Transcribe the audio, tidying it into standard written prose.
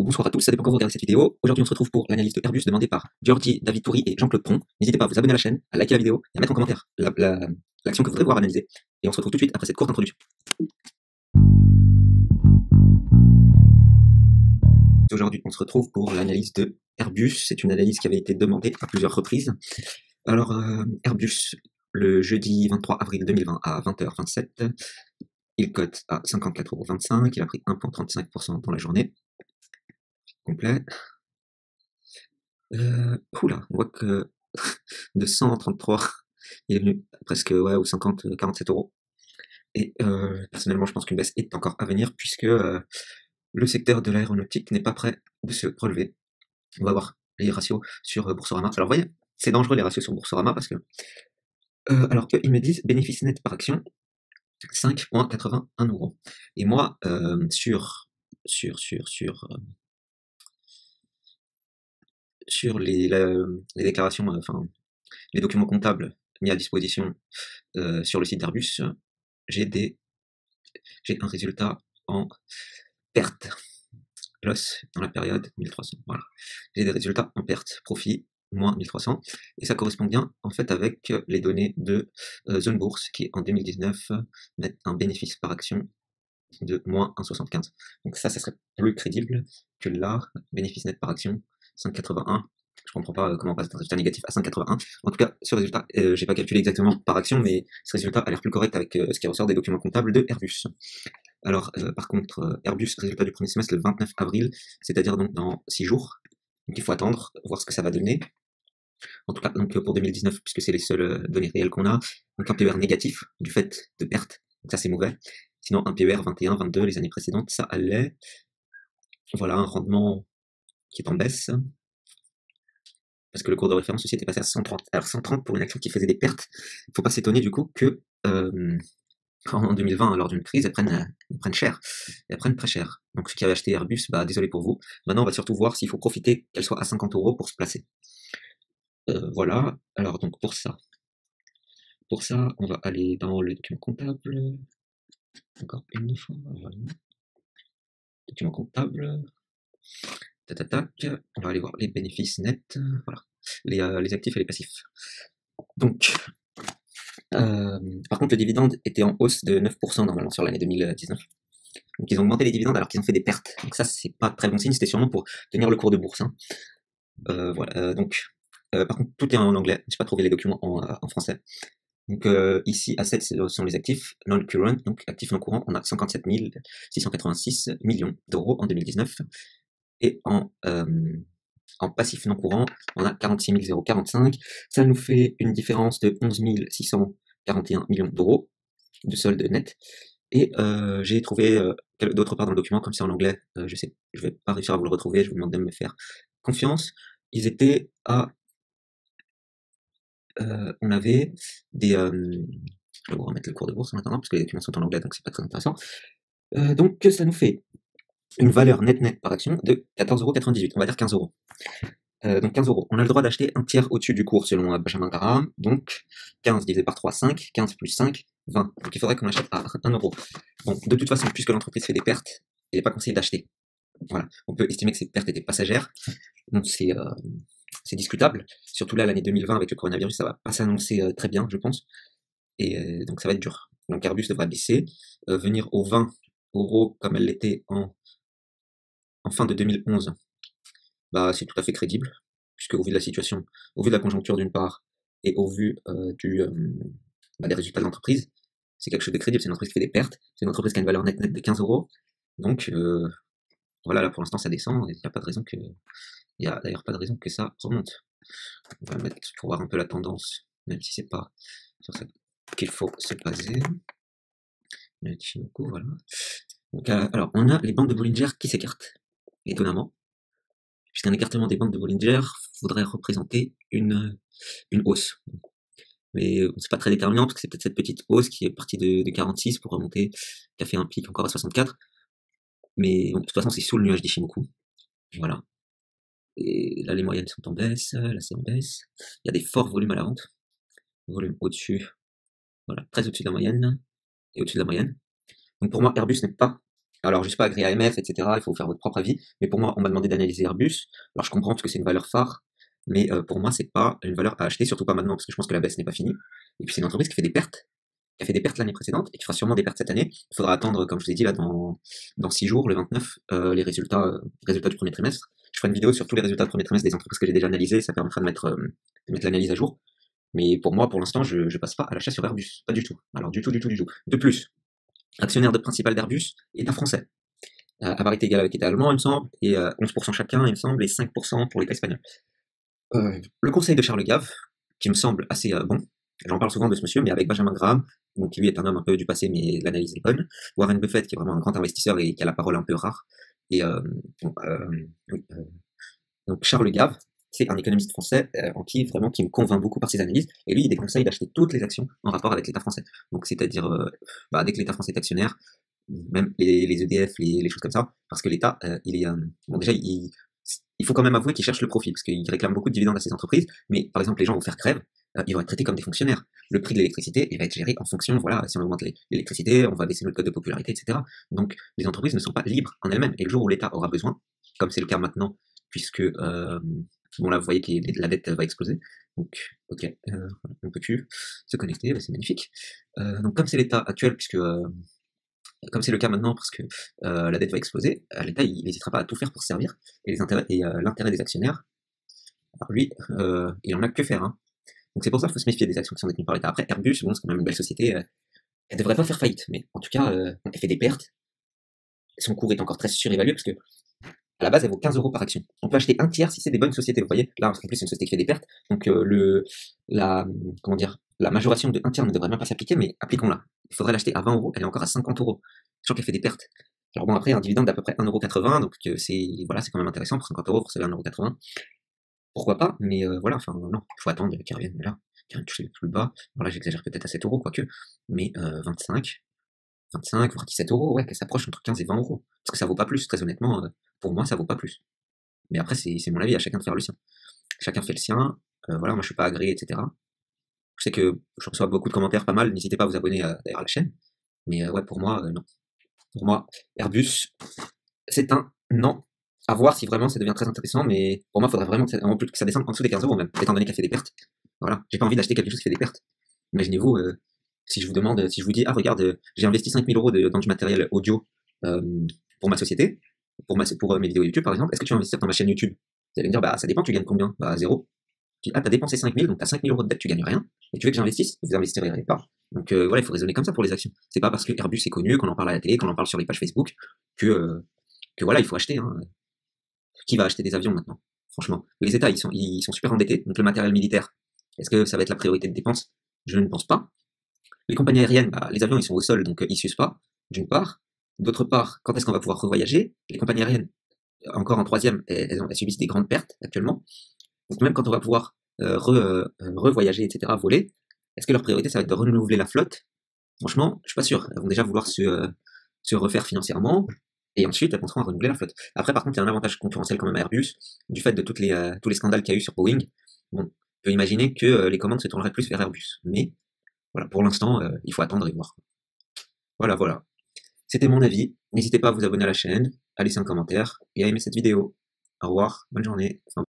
bonsoir à tous, ça dépend quand vous regardez cette vidéo. Aujourd'hui, on se retrouve pour l'analyse de Airbus demandée par Georgie, David Toury et Jean-Claude Pron. N'hésitez pas à vous abonner à la chaîne, à liker la vidéo et à mettre en commentaire l'action que vous voudrez voir analysée. Et on se retrouve tout de suite après cette courte introduction. Aujourd'hui, on se retrouve pour l'analyse de Airbus. C'est une analyse qui avait été demandée à plusieurs reprises. Alors, Airbus, le jeudi 23 avril 2020 à 20h27, il cote à 54,25 €. Il a pris 1,35% dans la journée. Complet. Oula, on voit que de 133, il est venu presque aux 47 €. Et personnellement, je pense qu'une baisse est encore à venir puisque le secteur de l'aéronautique n'est pas prêt de se relever. On va voir les ratios sur Boursorama. Alors, vous voyez, c'est dangereux les ratios sur Boursorama parce que, alors eux, ils me disent bénéfice net par action 5,81 €. Et moi, sur les déclarations, enfin les documents comptables mis à disposition sur le site d'Airbus, j'ai un résultat en perte. Loss dans la période 1300. Voilà. J'ai des résultats en perte, profit moins 1300, et ça correspond bien en fait avec les données de Zone Bourse qui en 2019 mettent un bénéfice par action de moins 1,75. Donc ça serait plus crédible que là, bénéfice net par action 5,81. Je comprends pas comment on passe d'un résultat négatif à 5,81. En tout cas, ce résultat, j'ai pas calculé exactement par action, mais ce résultat a l'air plus correct avec ce qui ressort des documents comptables de Airbus. Alors, par contre, Airbus, résultat du premier semestre le 29 avril, c'est-à-dire donc dans 6 jours. Donc il faut attendre, voir ce que ça va donner. En tout cas, donc pour 2019, puisque c'est les seules données réelles qu'on a, donc un PER négatif du fait de perte, donc ça c'est mauvais. Sinon, un PER 21, 22, les années précédentes, ça allait. Voilà, un rendement qui est en baisse. Parce que le cours de référence aussi était passé à 130. Alors 130 pour une action qui faisait des pertes, il ne faut pas s'étonner du coup que en 2020, lors d'une crise, elles prennent cher. Elles prennent très cher. Donc ceux qui avaient acheté Airbus, bah désolé pour vous. Maintenant, on va surtout voir s'il faut profiter qu'elle soit à 50 € pour se placer. Voilà. Alors donc pour ça, on va aller dans le document comptable. Encore une fois. Voilà. Document comptable. Tac. On va aller voir les bénéfices nets. Voilà. Les actifs et les passifs. Donc, par contre, le dividende était en hausse de 9% normalement sur l'année 2019. Donc ils ont augmenté les dividendes alors qu'ils ont fait des pertes. Donc ça, c'est pas très bon signe, c'était sûrement pour tenir le cours de bourse. Hein. Voilà, donc, par contre, tout est en anglais, j'ai pas trouvé les documents en français. Donc ici, assets sont les actifs non-current, donc actifs non courants, on a 57 686 millions d'euros en 2019. Et en passif non courant, on a 46 045. Ça nous fait une différence de 11 641 millions d'euros de solde net. Et j'ai trouvé d'autre part dans le document, comme c'est en anglais, je vais pas réussir à vous le retrouver, je vous demande de me faire confiance. Ils étaient à... on avait des... je vais vous remettre le cours de bourse en attendant, parce que les documents sont en anglais, donc c'est pas très intéressant. Donc ça nous fait une valeur net par action de 14,98 €, on va dire 15 €. Donc 15 €. On a le droit d'acheter un tiers au-dessus du cours selon Benjamin Graham, donc 15 divisé par 3, 5, 15 plus 5, 20. Donc il faudrait qu'on achète à 1 €. Bon, de toute façon, puisque l'entreprise fait des pertes, il n'est pas conseillé d'acheter. Voilà, on peut estimer que ces pertes étaient passagères, donc c'est discutable. Surtout là, l'année 2020, avec le coronavirus, ça va pas s'annoncer très bien, je pense. Et donc ça va être dur. Donc Airbus devrait baisser, venir aux 20 € comme elle l'était en fin de 2011. Bah, c'est tout à fait crédible, puisque au vu de la situation, au vu de la conjoncture d'une part, et au vu des résultats de l'entreprise, c'est quelque chose de crédible, c'est une entreprise qui fait des pertes, c'est une entreprise qui a une valeur nette de 15 €, donc voilà, là pour l'instant ça descend, il n'y a pas de raison que... Il n'y a d'ailleurs pas de raison que ça remonte. On va mettre pour voir un peu la tendance, même si c'est pas sur ça qu'il faut se baser. Voilà. Donc, alors, on a les bandes de Bollinger qui s'écartent, étonnamment, puisqu'un écartement des bandes de Bollinger faudrait représenter une hausse. Mais c'est pas très déterminant, parce que c'est peut-être cette petite hausse qui est partie de 46 pour remonter, qui a fait un pic encore à 64. Mais bon, de toute façon, c'est sous le nuage d'Ishimoku. Voilà. Et là, les moyennes sont en baisse, là c'est en baisse. Il y a des forts volumes à la vente. Volume au-dessus, voilà, très au-dessus de la moyenne, et au-dessus de la moyenne. Donc pour moi, Airbus n'est pas Alors, je suis pas agréé AMF, etc. Il faut faire votre propre avis. Mais pour moi, on m'a demandé d'analyser Airbus. Alors, je comprends parce que c'est une valeur phare. Mais pour moi, c'est pas une valeur à acheter, surtout pas maintenant, parce que je pense que la baisse n'est pas finie. Et puis, c'est une entreprise qui fait des pertes, qui a fait des pertes l'année précédente et qui fera sûrement des pertes cette année. Il faudra attendre, comme je vous ai dit, là, dans 6 jours, le 29, les résultats du premier trimestre. Je ferai une vidéo sur tous les résultats du premier trimestre des entreprises que j'ai déjà analysées. Ça permettra de mettre l'analyse à jour. Mais pour moi, pour l'instant, je passe pas à l'achat sur Airbus. Pas du tout. Alors, du tout, du tout, du tout. De plus, actionnaire de principal d'Airbus, État français. À parité égale avec l'État allemand, il me semble, et 11% chacun, il me semble, et 5% pour l'État espagnol. Le conseil de Charles Gave, qui me semble assez bon, j'en parle souvent de ce monsieur, mais avec Benjamin Graham, donc qui lui est un homme un peu du passé, mais l'analyse est bonne. Warren Buffett, qui est vraiment un grand investisseur et qui a la parole un peu rare. Et bon, oui, donc Charles Gave, c'est un économiste français qui me convainc beaucoup par ses analyses. Et lui, il déconseille d'acheter toutes les actions en rapport avec l'État français. Donc c'est-à-dire dès que l'État français est actionnaire, même les EDF, les choses comme ça, parce que l'État, il est bon déjà il faut quand même avouer qu'il cherche le profit, parce qu'il réclame beaucoup de dividendes à ses entreprises, mais par exemple les gens vont faire grève, ils vont être traités comme des fonctionnaires. Le prix de l'électricité, il va être géré en fonction, voilà, si on augmente l'électricité, on va baisser notre code de popularité, etc. Donc les entreprises ne sont pas libres en elles-mêmes, et le jour où l'État aura besoin, comme c'est le cas maintenant, puisque bon là vous voyez que la dette va exploser, donc ok, on peut plus se connecter, bah, c'est magnifique. Donc comme c'est l'état actuel, puisque comme c'est le cas maintenant parce que la dette va exploser, l'État il n'hésitera pas à tout faire pour se servir, et l'intérêt des actionnaires, alors lui, il en a que faire. Hein. Donc c'est pour ça qu'il faut se méfier des actions qui sont détenues par l'État. Après, Airbus, bon, c'est quand même une belle société, elle devrait pas faire faillite, mais en tout cas, elle fait des pertes, son cours est encore très surévalué parce que à la base, elle vaut 15 euros par action. On peut acheter un tiers si c'est des bonnes sociétés. Vous voyez, là, en plus, c'est une société qui fait des pertes. Donc, comment dire, la majoration de un tiers ne devrait même pas s'appliquer, mais appliquons-la. Il faudrait l'acheter à 20 euros. Elle est encore à 50 euros. Sachant qu'elle fait des pertes. Alors bon, après, un dividende d'à peu près 1,80 €, donc voilà, c'est quand même intéressant pour 50 euros, pour celle à 1,80 €. Pourquoi pas, mais voilà, enfin, non, il faut attendre qu'elle revienne là, qu'elle touche le plus bas. Voilà, j'exagère peut-être à 7 euros, quoique, mais 25, voire 17 euros, ouais, qu'elle s'approche entre 15 et 20 euros. Parce que ça vaut pas plus, très honnêtement, pour moi, ça vaut pas plus. Mais après, c'est mon avis, à chacun de faire le sien. Chacun fait le sien, voilà, moi je suis pas agréé, etc. Je sais que je reçois beaucoup de commentaires, pas mal, n'hésitez pas à vous abonner d'ailleurs à la chaîne. Mais ouais, pour moi, non. Pour moi, Airbus, c'est un non. À voir si vraiment ça devient très intéressant, mais pour moi, il faudrait vraiment que ça descende en dessous des 15 euros même, étant donné qu'elle fait des pertes. Voilà, j'ai pas envie d'acheter quelque chose qui fait des pertes. Imaginez-vous, si je vous dis, ah regarde, j'ai investi 5000 euros dans du matériel audio euh, pour ma société, pour mes vidéos YouTube par exemple, est-ce que tu vas investir dans ma chaîne YouTube? Vous allez me dire, bah ça dépend, tu gagnes combien? Bah zéro. Tu dis, ah t'as dépensé 5000, donc t'as 5000 euros de dette, tu gagnes rien, et tu veux que j'investisse? Vous investirez pas. Donc voilà, il faut raisonner comme ça pour les actions. C'est pas parce que Airbus est connu, qu'on en parle à la télé, qu'on en parle sur les pages Facebook, que voilà, il faut acheter. Hein. Qui va acheter des avions maintenant? Franchement. Les États, ils sont super endettés, donc le matériel militaire, est-ce que ça va être la priorité de dépense? Je ne pense pas. Les compagnies aériennes, bah, les avions ils sont au sol, donc ils s'usent pas, d'une part. D'autre part, quand est-ce qu'on va pouvoir revoyager? Les compagnies aériennes, encore en troisième, elles subissent des grandes pertes actuellement. Donc même quand on va pouvoir revoyager, etc., voler, est-ce que leur priorité ça va être de renouveler la flotte? Franchement, je suis pas sûr. Elles vont déjà vouloir se refaire financièrement, et ensuite elles penseront à renouveler la flotte. Après, par contre, il y a un avantage concurrentiel quand même à Airbus, du fait de tous les scandales qu'il y a eu sur Boeing. Bon, on peut imaginer que les commandes se tourneraient plus vers Airbus. Mais voilà, pour l'instant, il faut attendre et voir. Voilà, voilà. C'était mon avis. N'hésitez pas à vous abonner à la chaîne, à laisser un commentaire et à aimer cette vidéo. Au revoir, bonne journée. Enfin,